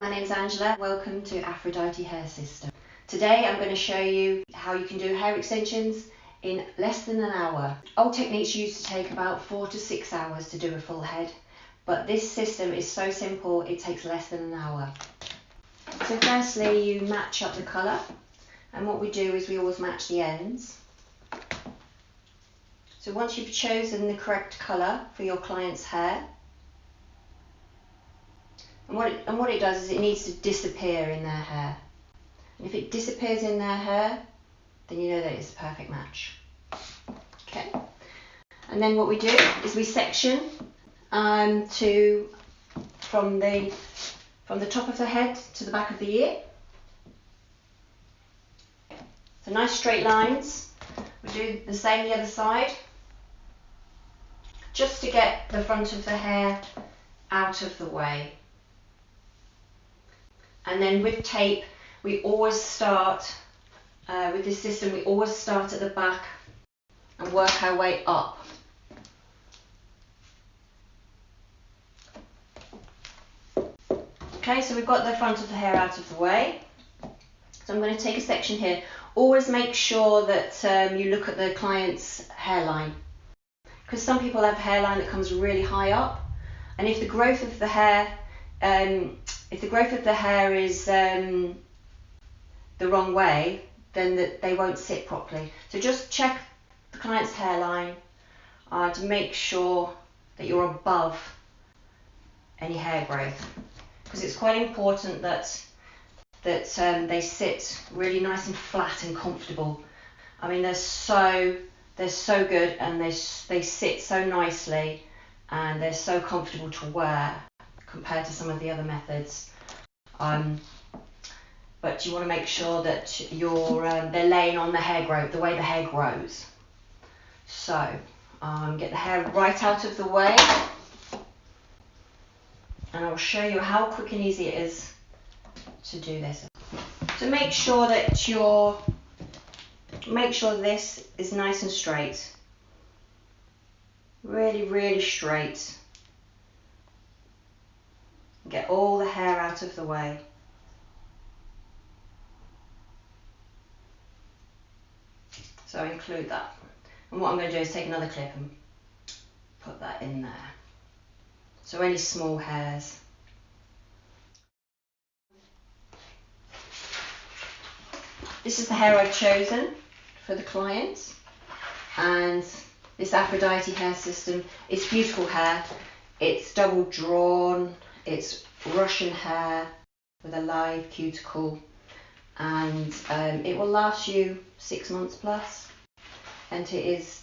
My name's Angela. Welcome to Aphrodite Hair System. Today I'm going to show you how you can do hair extensions in less than an hour. Old techniques used to take about 4 to 6 hours to do a full head, but this system is so simple it takes less than an hour. So firstly you match up the colour, and what we do is we always match the ends. So once you've chosen the correct colour for your client's hair, and what it does is it needs to disappear in their hair. And if it disappears in their hair, then you know that it's a perfect match. Okay. And then what we do is we section from the top of the head to the back of the ear. So nice straight lines. We do the same the other side, just to get the front of the hair out of the way. And then with tape, we always start, with this system, we always start at the back and work our way up. Okay, so we've got the front of the hair out of the way. So I'm going to take a section here. Always make sure that you look at the client's hairline, because some people have a hairline that comes really high up, and if the growth of the hair is the wrong way, then they won't sit properly. So just check the client's hairline to make sure that you're above any hair growth, because it's quite important that they sit really nice and flat and comfortable. I mean, they're so good, and they sit so nicely, and they're so comfortable to wear compared to some of the other methods. But you want to make sure that they're laying on the hair growth, the way the hair grows. So get the hair right out of the way, and I'll show you how quick and easy it is to do this. So make sure this is nice and straight, really straight. Get all the hair out of the way. So include that. And what I'm going to do is take another clip and put that in there. So any small hairs. This is the hair I've chosen for the client, and this Aphrodite hair system. It's beautiful hair. It's double drawn. It's Russian hair with a live cuticle, and it will last you 6 months plus, and it is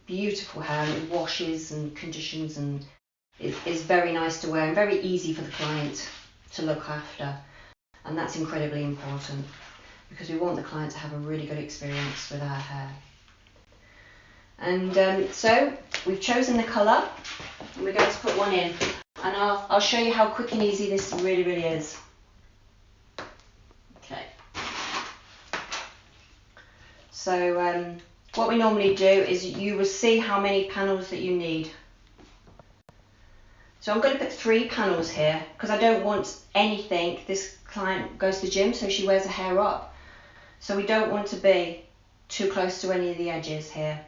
beautiful hair. It washes and conditions, and it is very nice to wear and very easy for the client to look after, and that's incredibly important because we want the client to have a really good experience with our hair. And so we've chosen the colour, and we're going to put one in. And I'll show you how quick and easy this really is. Okay. So what we normally do is you will see how many panels that you need. So I'm going to put 3 panels here because I don't want anything. This client goes to the gym, so she wears her hair up. So we don't want to be too close to any of the edges here,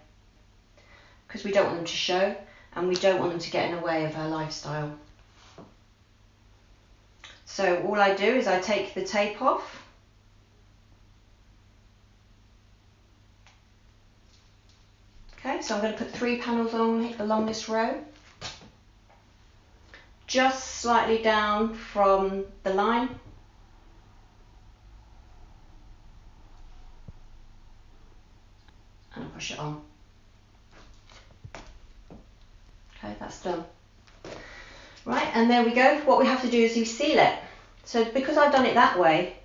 because we don't want them to show, and we don't want them to get in the way of her lifestyle. So all I do is I take the tape off, okay, so I'm going to put 3 panels along this row, just slightly down from the line. And I'll push it on. Okay, that's done. Right, and there we go. What we have to do is we seal it. So because I've done it that way,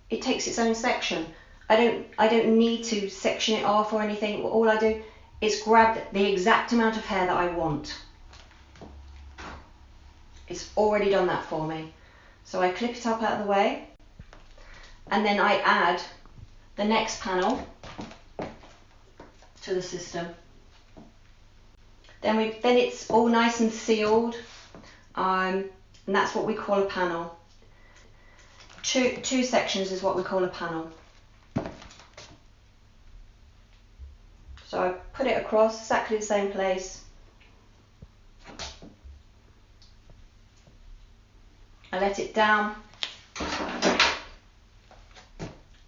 it takes its own section. I don't need to section it off or anything. All I do is grab the exact amount of hair that I want. It's already done that for me. So I clip it up out of the way, and then I add the next panel to the system. Then it's all nice and sealed, and that's what we call a panel. two sections is what we call a panel. So I put it across exactly the same place. I let it down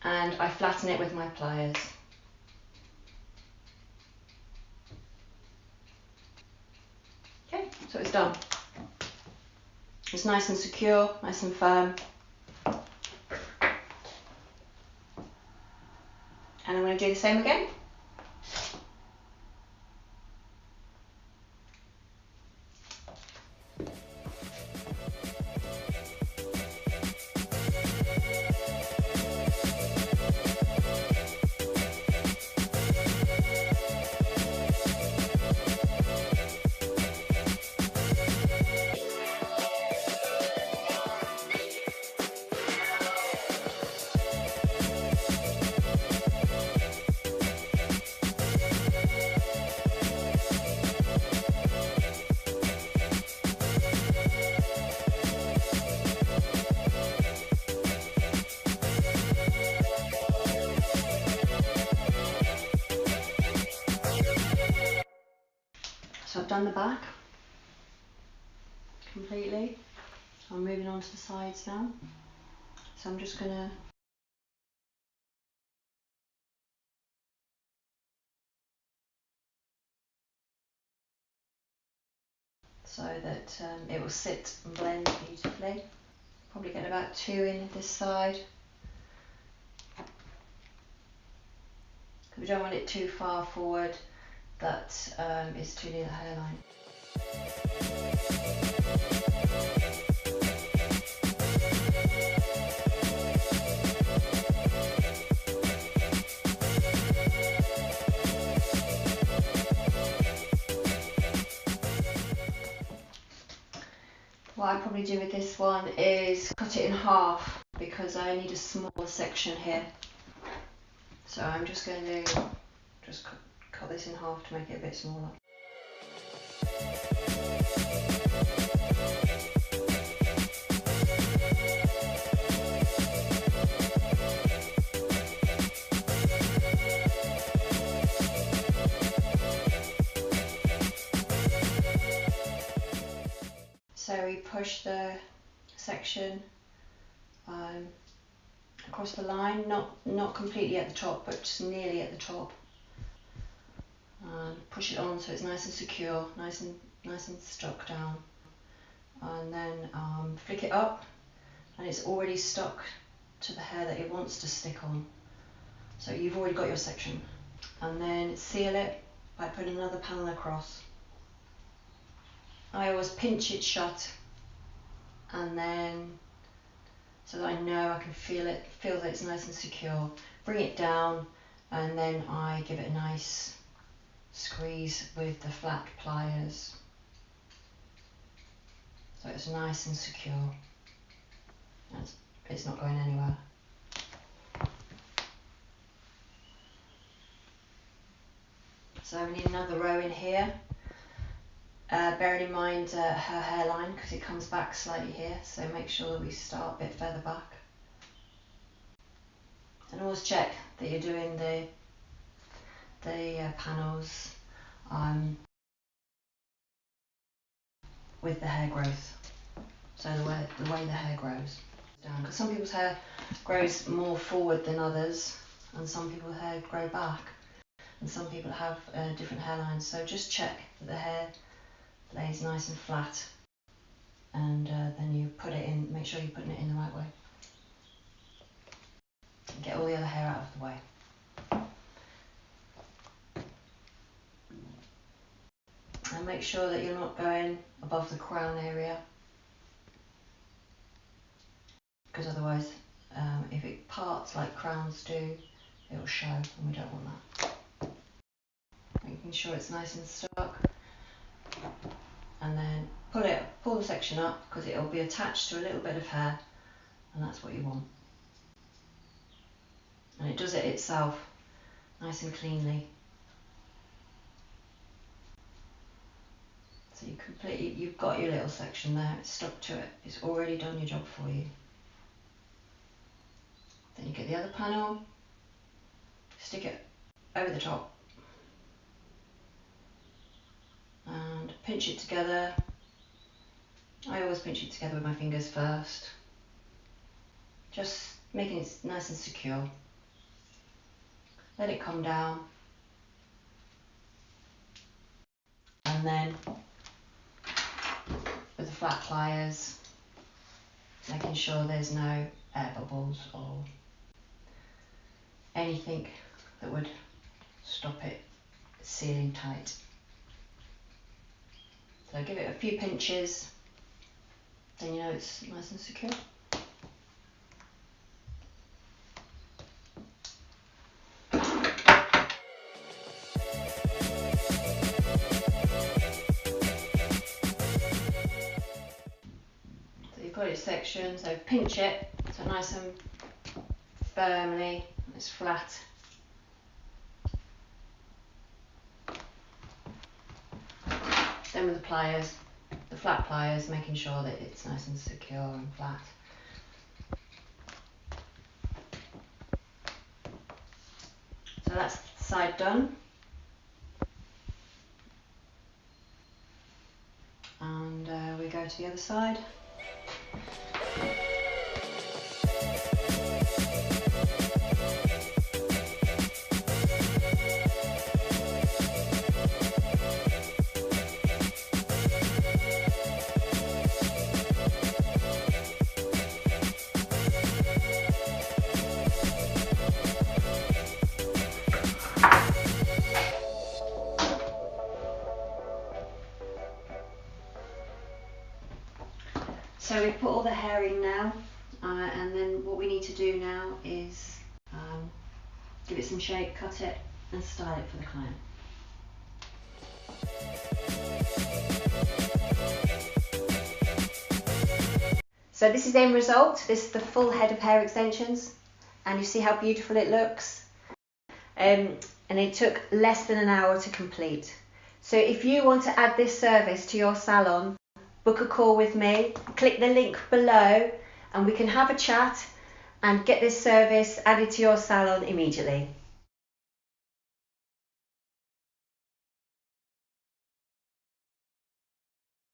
and I flatten it with my pliers. Okay, so it's done. It's nice and secure, nice and firm. And I'm going to do the same again. So I've done the back completely. I'm moving on to the sides now. So I'm just going to so that it will sit and blend beautifully. Probably get about 2 in this side. We don't want it too far forward that is too near the hairline. What I probably do with this one is cut it in half because I need a smaller section here. So I'm just going to cut this in half to make it a bit smaller. So we push the section across the line, not completely at the top, but just nearly at the top. And push it on so it's nice and secure, nice and stuck down. And then flick it up, and it's already stuck to the hair that it wants to stick on. So you've already got your section. And then seal it by putting another panel across. I always pinch it shut, and then so that I know I can feel that it's nice and secure. Bring it down, and then I give it a nice squeeze with the flat pliers. So it's nice and secure. It's not going anywhere. So we need another row in here. Bearing in mind her hairline, because it comes back slightly here, so make sure that we start a bit further back. And always check that you're doing the panels with the hair growth, so the way the hair grows down, because some people's hair grows more forward than others, and some people's hair grow back, and some people have different hairlines. So just check that the hair lays nice and flat, and then you put it in. Make sure you're putting it in the right way. And get all the other hair out of the way. And make sure that you're not going above the crown area, because otherwise if it parts like crowns do, it will show, and we don't want that. Making sure it's nice and stuck, and then pull the section up, because it will be attached to a little bit of hair, and that's what you want. And it does it itself, nice and cleanly. So you've got your little section there, it's stuck to it, it's already done your job for you. Then you get the other panel, stick it over the top and pinch it together. I always pinch it together with my fingers first, just making it nice and secure. Let it come down, and then with the flat pliers, making sure there's no air bubbles or anything that would stop it sealing tight. So give it a few pinches, then you know it's nice and secure. So you've got your section, so pinch it so nice and firmly, and it's flat. Then with the pliers, the flat pliers, making sure that it's nice and secure and flat. So that's the side done. And we go to the other side. So we've put all the hair in now, and then what we need to do now is give it some shape, cut it and style it for the client. So this is the end result. This is the full head of hair extensions, and you see how beautiful it looks. And it took less than an hour to complete. So if you want to add this service to your salon, book a call with me, click the link below and we can have a chat and get this service added to your salon immediately.